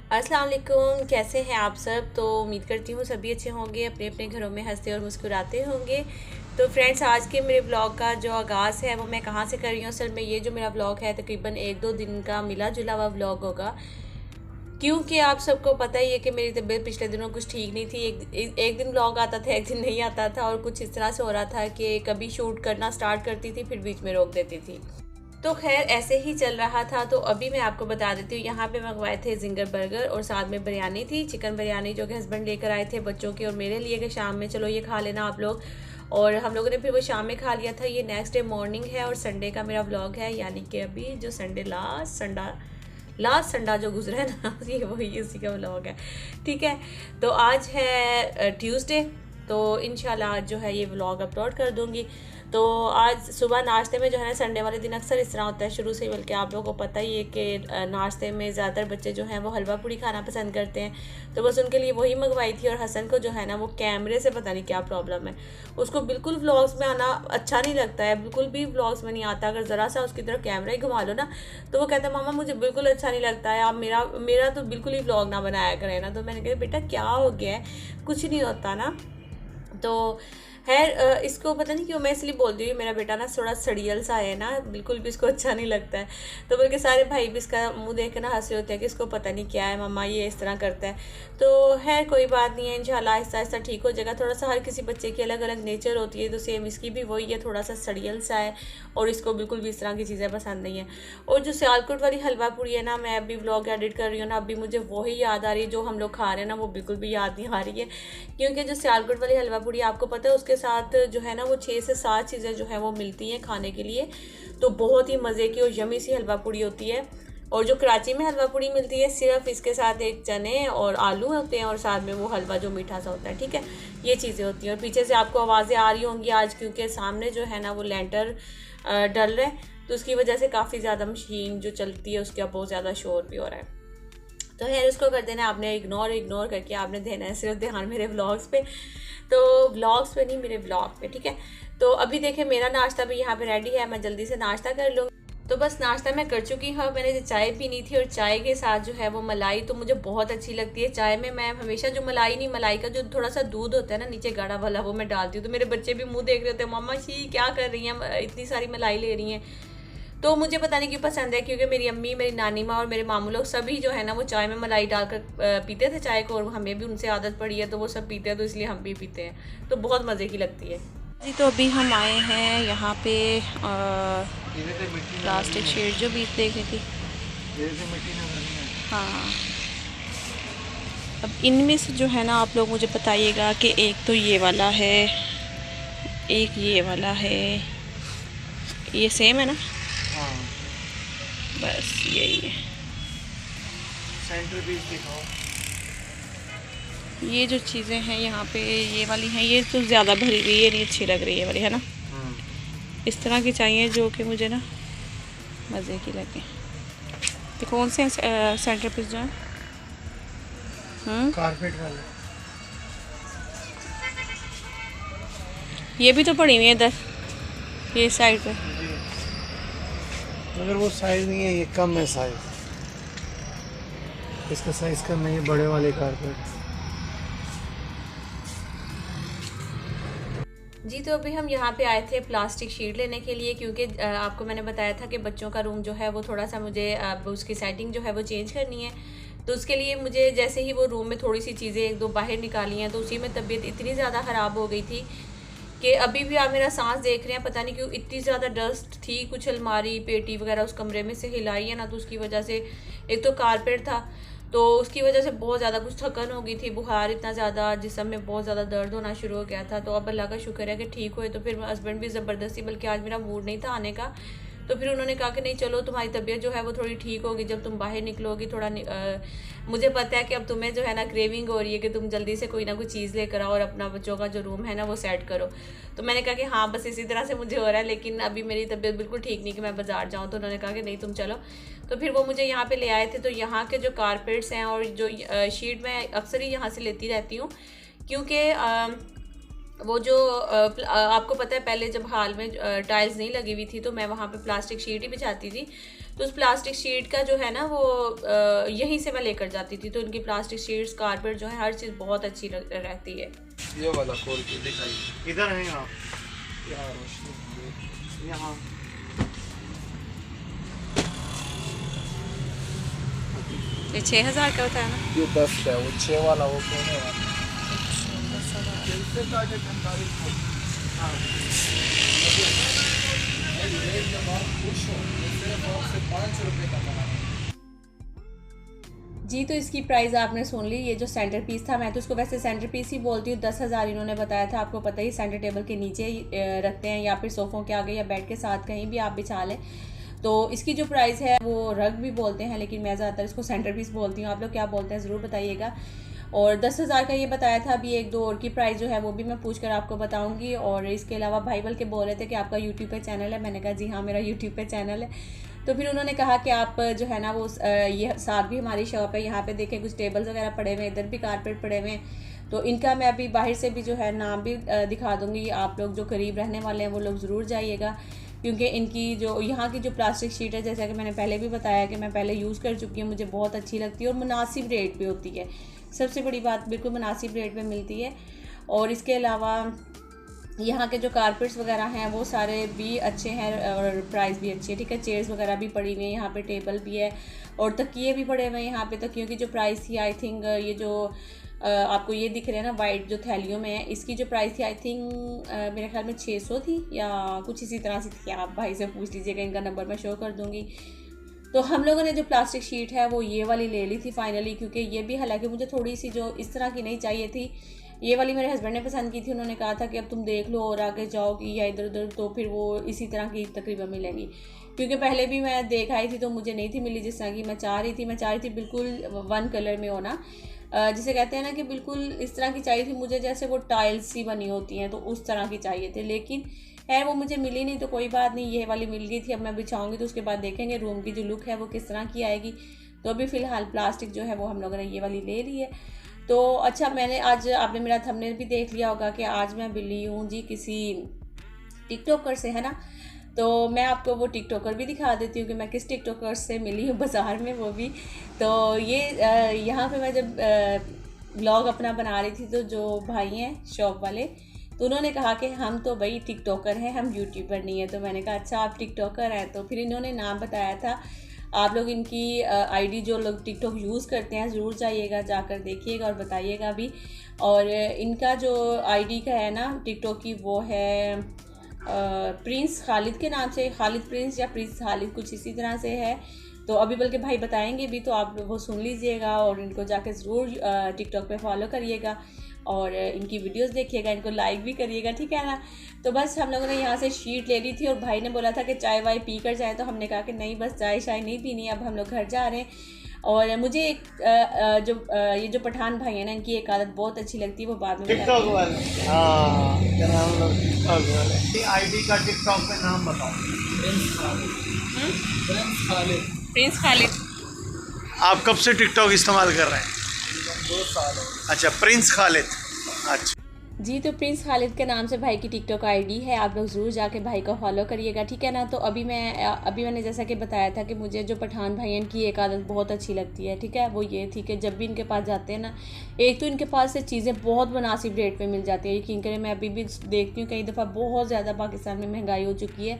अस्सलाम वालेकुम, कैसे हैं आप सब। तो उम्मीद करती हूँ सभी अच्छे होंगे, अपने अपने घरों में हंसते और मुस्कुराते होंगे। तो फ्रेंड्स, आज के मेरे ब्लॉग का जो आगाज़ है वो मैं कहाँ से कर रही हूँ। असल में ये जो मेरा ब्लॉग है तकरीबन 1-2 दिन का मिला जुला हुआ ब्लॉग होगा, क्योंकि आप सबको पता ही है कि मेरी तबीयत पिछले दिनों कुछ ठीक नहीं थी। एक दिन ब्लॉग आता था, एक दिन नहीं आता था, और कुछ इस तरह से हो रहा था कि कभी शूट करना स्टार्ट करती थी फिर बीच में रोक देती थी। तो खैर ऐसे ही चल रहा था। तो अभी मैं आपको बता देती हूँ, यहाँ पे मंगवाए थे जिंगर बर्गर और साथ में बिरयानी थी, चिकन बिरयानी, जो कि हस्बैंड लेकर आए थे बच्चों के और मेरे लिए कि शाम में चलो ये खा लेना आप लोग। और हम लोगों ने फिर वो शाम में खा लिया था। ये नेक्स्ट डे मॉर्निंग है और संडे का मेरा व्लॉग है, यानी कि अभी जो संडे लास्ट संडा जो गुजरा है ना ये वही उसी का व्लॉग है। ठीक है, तो आज है ट्यूसडे, तो इंशाल्लाह आज जो है ये व्लॉग अपलोड कर दूँगी। तो आज सुबह नाश्ते में जो है ना, संडे वाले दिन अक्सर इस तरह होता है शुरू से, बल्कि आप लोगों को पता ही है कि नाश्ते में ज़्यादातर बच्चे जो हैं वो हलवा पूड़ी खाना पसंद करते हैं। तो बस उनके लिए वही मंगवाई थी। और हसन को जो है ना वो कैमरे से पता नहीं क्या प्रॉब्लम है, उसको बिल्कुल व्लॉग्स में आना अच्छा नहीं लगता है, बिल्कुल भी व्लॉग्स में नहीं आता। अगर ज़रा सा उसकी तरफ कैमरा ही घुमा लो ना तो वो कहता है मामा मुझे बिल्कुल अच्छा नहीं लगता है, आप मेरा तो बिल्कुल ही व्लॉग ना बनाया करें ना। तो मैंने कहा बेटा क्या हो गया है, कुछ नहीं होता ना। तो खैर इसको पता नहीं क्यों मैं इसलिए बोल रही हूँ, मेरा बेटा ना थोड़ा सड़ियल सा है ना, बिल्कुल भी इसको अच्छा नहीं लगता है। तो बल्कि सारे भाई भी इसका मुंह देख के ना हंसे होते हैं कि इसको पता नहीं क्या है मम्मा ये इस तरह करता है। तो है कोई बात नहीं है, इंशाल्लाह आहिस्ता आहिस्ता ठीक हो जाएगा। थोड़ा सा हर किसी बच्चे की अलग अलग नेचर होती है, तो सेम इसकी भी वही है, थोड़ा सा सड़ियल सा है और इसको बिल्कुल भी इस तरह की चीज़ें पसंद नहीं है। और जो सियालकोट वाली हलवा पूड़ी है ना, मैं अभी व्लॉग एडिट कर रही हूँ ना, अभी मुझे वही याद आ रही है जो हम लोग खा रहे हैं ना, वो बिल्कुल भी याद नहीं आ रही है। क्योंकि जो सियालकोट वाली हलवा पूड़ी आपको पता है उसके साथ जो है ना वो 6 से 7 चीज़ें जो है वो मिलती हैं खाने के लिए। तो बहुत ही मज़े की और यमी सी हलवा पूड़ी होती है। और जो कराची में हलवा पूड़ी मिलती है सिर्फ इसके साथ एक चने और आलू होते हैं और साथ में वो हलवा जो मीठा सा होता है। ठीक है, ये चीज़ें होती हैं। और पीछे से आपको आवाज़ें आ रही होंगी आज, क्योंकि सामने जो है ना वो लेंटर डल रहा है, तो उसकी वजह से काफ़ी ज़्यादा मशीन जो चलती है उसका बहुत ज़्यादा शोर भी हो रहा है। तो खैर उसको कर देना आपने इग्नोर करके आपने देना है सिर्फ ध्यान मेरे व्लॉग्स पे, तो व्लॉग्स पे नहीं मेरे व्लॉग पे। ठीक है, तो अभी देखें मेरा नाश्ता भी यहाँ पे रेडी है, मैं जल्दी से नाश्ता कर लूँगी। तो बस नाश्ता मैं कर चुकी हूँ। मैंने जो चाय पीनी थी और चाय के साथ जो है वो मलाई, तो मुझे बहुत अच्छी लगती है चाय में। मैं हमेशा जो मलाई का जो थोड़ा सा दूध होता है ना नीचे गाढ़ा वाला, वो मैं डालती हूँ। तो मेरे बच्चे भी मुँह देख रहे होते हैं मामा शी क्या कर रही हैं, इतनी सारी मलाई ले रही हैं। तो मुझे पता नहीं क्यों पसंद है, क्योंकि मेरी अम्मी, मेरी नानी माँ और मेरे मामू लोग सभी जो है ना वो चाय में मलाई डालकर पीते थे चाय को, और हमें भी उनसे आदत पड़ी है, तो वो सब पीते हैं तो इसलिए हम भी पीते हैं, तो बहुत मज़े की लगती है जी। तो अभी हम आए हैं यहाँ पे प्लास्टिक शीट जो बीच देख रही थी। हाँ, अब इनमें से जो है ना आप लोग मुझे बताइएगा कि एक तो ये वाला है, एक ये वाला है, ये सेम है ना? हाँ, बस यही है। सेंटर पीस दिखाओ। ये जो चीज़ें हैं यहाँ पे ये वाली हैं, ये तो ज़्यादा भरी हुई, ये नहीं अच्छी लग रही है वाली, है ना? इस तरह की चाहिए जो कि मुझे ना मज़े की लगे। ये कौन से सेंटर पीस जो है? कारपेट वाले। ये भी तो पड़ी हुई है इधर, ये साइड पे। मगर वो साइज़ नहीं है, ये कम है साइज़, इसका साइज़ कम है, ये बड़े वाले कारपेट। जी, तो अभी हम यहाँ पे आए थे प्लास्टिक शीट लेने के लिए, क्योंकि आपको मैंने बताया था कि बच्चों का रूम जो है वो थोड़ा सा मुझे उसकी सेटिंग जो है वो चेंज करनी है। तो उसके लिए मुझे जैसे ही वो रूम में थोड़ी सी चीज़ें एक दो बाहर निकाली हैं, तो उसी में तबीयत इतनी ज़्यादा ख़राब हो गई थी कि अभी भी आप मेरा सांस देख रहे हैं, पता नहीं क्यों इतनी ज़्यादा डस्ट थी। कुछ अलमारी पेटी वगैरह उस कमरे में से हिलाई है ना, तो उसकी वजह से एक तो कारपेट था, तो उसकी वजह से बहुत ज़्यादा कुछ थकन हो गई थी, बुखार इतना ज़्यादा, जिस्म में बहुत ज़्यादा दर्द होना शुरू हो गया था। तो अब अल्लाह का शुक्र है कि ठीक हुए। तो फिर हस्बैंड भी ज़बरदस्ती, बल्कि आज मेरा मूड नहीं था आने का, तो फिर उन्होंने कहा कि नहीं चलो तुम्हारी तबीयत जो है वो थोड़ी ठीक होगी जब तुम बाहर निकलोगी थोड़ा। मुझे पता है कि अब तुम्हें जो है ना क्रेविंग हो रही है कि तुम जल्दी से कोई ना कोई चीज़ लेकर आओ और अपना बच्चों का जो रूम है ना वो सेट करो। तो मैंने कहा कि हाँ बस इसी तरह से मुझे हो रहा है, लेकिन अभी मेरी तबीयत बिल्कुल ठीक नहीं कि मैं बाज़ार जाऊँ। तो उन्होंने कहा कि नहीं तुम चलो। तो फिर वो मुझे यहाँ पे ले आए थे। तो यहाँ के जो कारपेट्स हैं और जो शीट मैं अक्सर ही यहाँ से लेती रहती हूँ, क्योंकि वो जो आपको पता है पहले जब हाल में टाइल्स नहीं लगी हुई थी तो मैं वहाँ पे प्लास्टिक शीट ही बिछाती थी। तो उस प्लास्टिक शीट का जो है ना वो यहीं से मैं लेकर जाती थी। तो उनकी प्लास्टिक शीट्स, कारपेट जो है, हर चीज़ बहुत अच्छी रहती है। ये वाला खोल के दिखाइए, इधर है आप यहाँ रोशनी, यहाँ ये 6,000 का होता है ना? ये 10 का है, वो 6 वाला वो कोने वाला। जी, तो इसकी प्राइस आपने सुन ली। ये जो सेंटर पीस था, मैं तो उसको वैसे सेंटर पीस ही बोलती हूँ, 10,000 इन्होंने बताया था। आपको पता ही, सेंटर टेबल के नीचे रखते हैं या फिर सोफ़ों के आगे या बेड के साथ कहीं भी आप बिछा लें। तो इसकी जो प्राइस है वो रग भी बोलते हैं, लेकिन मैं ज़्यादातर इसको सेंटर पीस बोलती हूँ। आप लोग क्या बोलते हैं ज़रूर बताइएगा। और 10,000 का ये बताया था। अभी एक दो और की प्राइस जो है वो भी मैं पूछ कर आपको बताऊंगी। और इसके अलावा भाई बल्कि बोल रहे थे कि आपका यूट्यूब पे चैनल है। मैंने कहा जी हाँ, मेरा यूट्यूब पे चैनल है। तो फिर उन्होंने कहा कि आप जो है ना वो ये साथ भी हमारी शॉप है, यहाँ पे देखें कुछ टेबल्स वगैरह पड़े हुए हैं, इधर भी कारपेट पड़े हुए हैं। तो इनका मैं अभी बाहर से भी जो है नाम भी दिखा दूँगी। आप लोग जो करीब रहने वाले हैं वो लोग ज़रूर जाइएगा, क्योंकि इनकी जो यहाँ की जो प्लास्टिक शीट है, जैसा कि मैंने पहले भी बताया कि मैं पहले यूज़ कर चुकी हूँ, मुझे बहुत अच्छी लगती है और मुनासिब रेट पे होती है। सबसे बड़ी बात, बिल्कुल मुनासिब रेट पे मिलती है। और इसके अलावा यहाँ के जो कारपेट्स वगैरह हैं वो सारे भी अच्छे हैं और प्राइस भी अच्छी है, ठीक है। चेयर्स वगैरह भी पड़ी हुई हैं, यहाँ पे टेबल भी है और तकिए भी पड़े हुए हैं यहाँ पे। तकियों की जो प्राइस थी, आई थिंक ये जो आपको ये दिख रहे हैं ना वाइट जो थैलियों में है, इसकी जो प्राइस थी आई थिंक मेरे ख्याल में 600 थी या कुछ इसी तरह से थी। आप भाई से पूछ लीजिएगा, इनका नंबर मैं शो कर दूँगी। तो हम लोगों ने जो प्लास्टिक शीट है वो ये वाली ले ली थी फाइनली, क्योंकि ये भी हालांकि मुझे थोड़ी सी जो इस तरह की नहीं चाहिए थी, ये वाली मेरे हस्बैंड ने पसंद की थी। उन्होंने कहा था कि अब तुम देख लो और आगे जाओगी या इधर उधर तो फिर वो इसी तरह की तकरीबन मिलेंगी, क्योंकि पहले भी मैं देख आई थी तो मुझे नहीं थी मिली जिस तरह की मैं चाह रही थी। मैं चाह रही थी बिल्कुल वन कलर में होना, जिसे कहते हैं ना कि बिल्कुल इस तरह की चाहिए थी मुझे, जैसे वो टाइल्स सी बनी होती हैं, तो उस तरह की चाहिए थे। लेकिन है वो मुझे मिली नहीं, तो कोई बात नहीं, ये वाली मिल गई थी। अब मैं बिछाऊंगी तो उसके बाद देखेंगे रूम की जो लुक है वो किस तरह की आएगी। तो अभी फ़िलहाल प्लास्टिक जो है वो हम लोगों ने ये वाली ले ली है। तो अच्छा, मैंने आज, आपने मेरा थंबनेल भी देख लिया होगा कि आज मैं मिली हूँ जी किसी टिकटॉकर से, है ना। तो मैं आपको वो टिकटॉकर भी दिखा देती हूँ कि मैं किस टिकटॉकर से मिली हूँ बाज़ार में, वो भी। तो ये यहाँ पे मैं जब व्लॉग अपना बना रही थी तो जो भाई हैं शॉप वाले, तो उन्होंने कहा कि हम तो भाई टिकटॉकर हैं, हम यूट्यूबर नहीं है। तो मैंने कहा अच्छा आप टिकटॉकर हैं। तो फिर इन्होंने नाम बताया था। आप लोग इनकी आईडी जो लोग टिकटॉक यूज़ करते हैं ज़रूर जाइएगा, जाकर देखिएगा और बताइएगा भी। और इनका जो आईडी का है ना टिकटॉक की, वो है प्रिंस खालिद के नाम से, खालिद प्रिंस या प्रिंस खालिद कुछ इसी तरह से है। तो अभी बल्कि भाई बताएंगे भी, तो आप वो सुन लीजिएगा और इनको जाके ज़रूर टिकटॉक पे फॉलो करिएगा और इनकी वीडियोस देखिएगा, इनको लाइक भी करिएगा, ठीक है ना। तो बस हम लोगों ने यहाँ से शीट ले ली थी और भाई ने बोला था कि चाय वाय पी कर जाए, तो हमने कहा कि नहीं बस चाय शाय नहीं पीनी, अब हम लोग घर जा रहे हैं। और मुझे एक ये जो पठान भाई है ना, इनकी एक आदत बहुत अच्छी लगती है, वो बाद में टिकटॉक वाले। हाँ, क्या नाम लोग टिकटॉक वाले। आईडी का टिकटॉक पे नाम बताओ। प्रिंस खालिद। आप कब से टिकटॉक इस्तेमाल कर रहे हैं? 2 साल। अच्छा, प्रिंस खालिद। अच्छा जी, तो प्रिंस खालिद के नाम से भाई की टिकटॉक आईडी है, आप लोग ज़रूर जाके भाई को फॉलो करिएगा, ठीक है ना। तो अभी मैंने जैसा कि बताया था कि मुझे जो पठान भाई हैं इनकी एक आदत बहुत अच्छी लगती है, ठीक है। वो ये थी कि जब भी इनके पास जाते हैं ना, एक तो इनके पास से चीज़ें बहुत मुनासिब रेट पे मिल जाती है। यकीन करें, मैं अभी भी देखती हूँ कई दफ़ा बहुत ज़्यादा पाकिस्तान में महंगाई हो चुकी है,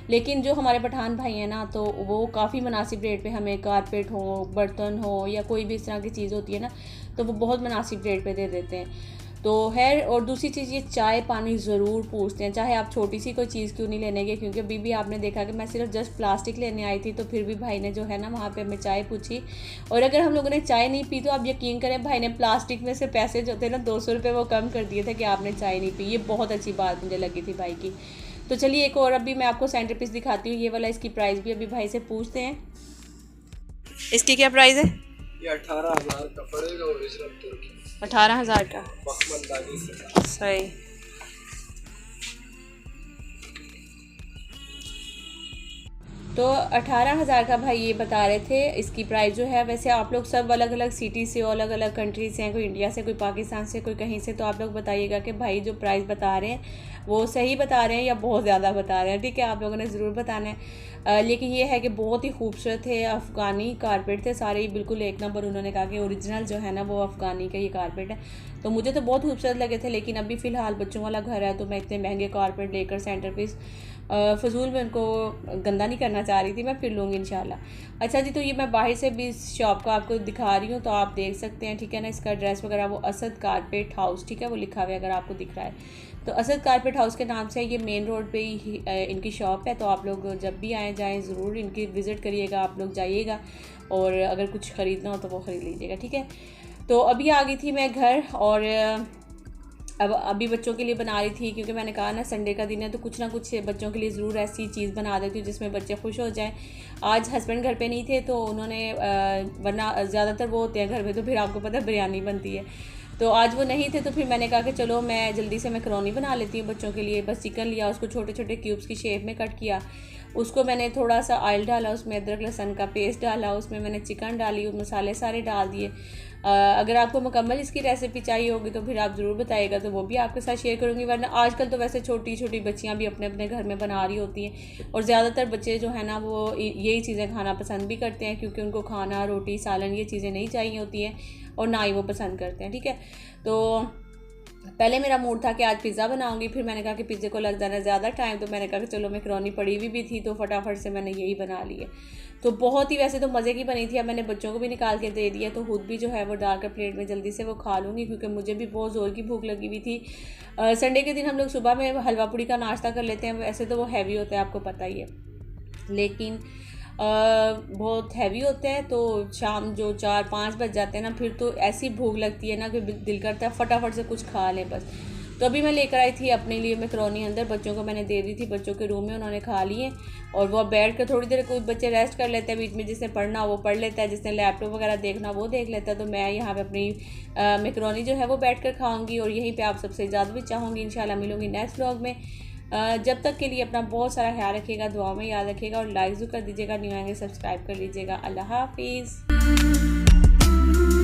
लेकिन जो हमारे पठान भाई हैं ना, तो वो काफ़ी मुनासिब रेट पे हमें कारपेट हो, बर्तन हो या कोई भी इस तरह की चीज़ होती है ना, तो वो बहुत मुनासिब रेट पे दे देते हैं। तो है, और दूसरी चीज़ ये चाय पानी ज़रूर पूछते हैं, चाहे आप छोटी सी कोई चीज़ क्यों नहीं लेने गए। क्योंकि अभी भी आपने देखा कि मैं सिर्फ जस्ट प्लास्टिक लेने आई थी, तो फिर भी भाई ने जो है ना वहाँ पे हमें चाय पूछी। और अगर हम लोगों ने चाय नहीं पी तो आप यकीन करें, भाई ने प्लास्टिक में से पैसे जो थे ना 200 रुपये वो कम कर दिए थे कि आपने चाय नहीं पी। ये बहुत अच्छी बात मुझे लगी थी भाई की। तो चलिए एक और अभी मैं आपको सेंटर पीस दिखाती हूँ, ये वाला। इसकी प्राइस भी अभी भाई से पूछते हैं। इसकी क्या प्राइस है? ये 18,000 का पड़ेगा, ओरिजिनल तुर्की। 18,000 का, बखमलदानी से। सही। तो 18,000 का भाई ये बता रहे थे इसकी प्राइस जो है। वैसे आप लोग सब अलग अलग सिटी से और अलग अलग कंट्री से हैं, कोई इंडिया से, कोई पाकिस्तान से, कोई कहीं से, तो आप लोग बताइएगा कि भाई जो प्राइस बता रहे हैं वो सही बता रहे हैं या बहुत ज़्यादा बता रहे हैं। ठीक है, आप लोगों ने ज़रूर बताना है। लेकिन ये है कि बहुत ही खूबसूरत है, अफ़गानी कारपेट थे सारे, बिल्कुल एक नंबर। उन्होंने कहा कि ओरिजिनल जो है ना वो अफ़गानी का ये कारपेट है, तो मुझे तो बहुत खूबसूरत लगे थे। लेकिन अभी फ़िलहाल बच्चों वाला घर है तो मैं इतने महंगे कारपेट लेकर सेंटर पीस फ़जूल में उनको गंदा नहीं करना चाह रही थी, मैं फिर लूँगी इंशाल्लाह। अच्छा जी, तो ये मैं बाहर से भी इस शॉप का आपको दिखा रही हूँ, तो आप देख सकते हैं। ठीक है ना, इसका एड्रेस वगैरह वो असद कारपेट हाउस, ठीक है, वो लिखा हुआ है अगर आपको दिख रहा है तो असद कारपेट हाउस के नाम से। ये मेन रोड पे ही इनकी शॉप है, तो आप लोग जब भी आए जाएँ ज़रूर इनकी विज़िट करिएगा, आप लोग जाइएगा और अगर कुछ ख़रीदना हो तो वो ख़रीद लीजिएगा। ठीक है, तो अभी आ गई थी मैं घर और अब अभी बच्चों के लिए बना रही थी, क्योंकि मैंने कहा ना संडे का दिन है तो कुछ ना कुछ बच्चों के लिए ज़रूर ऐसी चीज़ बना देती हूँ जिसमें बच्चे खुश हो जाएं। आज हस्बैंड घर पे नहीं थे तो उन्होंने वरना ज़्यादातर वो होते हैं घर में, तो फिर आपको पता है बिरयानी बनती है, तो आज वो नहीं थे तो फिर मैंने कहा कि चलो मैं जल्दी से मैकरोनी बना लेती हूँ बच्चों के लिए। बस चिकन लिया, उसको छोटे छोटे क्यूब्स की शेप में कट किया, उसको मैंने थोड़ा सा ऑयल डाला, उसमें अदरक लहसुन का पेस्ट डाला, उसमें मैंने चिकन डाली, मसाले सारे डाल दिए। अगर आपको मुकम्मल इसकी रेसिपी चाहिए होगी तो फिर आप ज़रूर बताइएगा, तो वो भी आपके साथ शेयर करूँगी। वरना आजकल तो वैसे छोटी छोटी बच्चियाँ भी अपने अपने घर में बना रही होती हैं, और ज़्यादातर बच्चे जो है ना वो यही चीज़ें खाना पसंद भी करते हैं, क्योंकि उनको खाना, रोटी, सालन ये चीज़ें नहीं चाहिए होती हैं और ना ही वो पसंद करते हैं। ठीक है, तो पहले मेरा मूड था कि आज पिज़्ज़ा बनाऊंगी, फिर मैंने कहा कि पिज़्ज़े को लग जाना ज़्यादा टाइम, तो मैंने कहा कि चलो मैकरोनी पड़ी हुई भी थी तो फटाफट से मैंने यही बना ली है। तो बहुत ही वैसे तो मज़े की बनी थी। अब मैंने बच्चों को भी निकाल के दे दिया, तो खुद भी जो है वो डालकर प्लेट में जल्दी से वो खा लूँगी, क्योंकि मुझे भी बहुत ज़ोर की भूख लगी हुई थी। संडे के दिन हम लोग सुबह में हलवा पूड़ी का नाश्ता कर लेते हैं, वैसे तो वो हैवी होता है आपको पता ही है, लेकिन बहुत हैवी होते हैं। तो शाम जो 4-5 बज जाते हैं ना, फिर तो ऐसी भूख लगती है ना कि दिल करता है फटाफट से कुछ खा लें बस। तो अभी मैं लेकर आई थी अपने लिए मैकरोनी, अंदर बच्चों को मैंने दे दी थी, बच्चों के रूम में उन्होंने खा लिए और वो बैठ कर थोड़ी देर, कोई बच्चे रेस्ट कर लेते हैं बीच में, जिसने पढ़ना वो पढ़ लेता है, जिसने लैपटॉप वगैरह देखना वो देख लेता है। तो मैं यहाँ पे अपनी मैकरोनी जो है वो बैठ कर खाऊँगी और यहीं पर आप सबसे इजाज़त भी चाहूँगी। इंशाल्लाह मिलूँगी नेक्स्ट व्लॉग में। जब तक के लिए अपना बहुत सारा ख्याल रखिएगा, दुआ में याद रखिएगा और लाइक ज़रूर कर दीजिएगा, न्यू आएंगे सब्सक्राइब कर लीजिएगा। अल्लाह हाफिज़।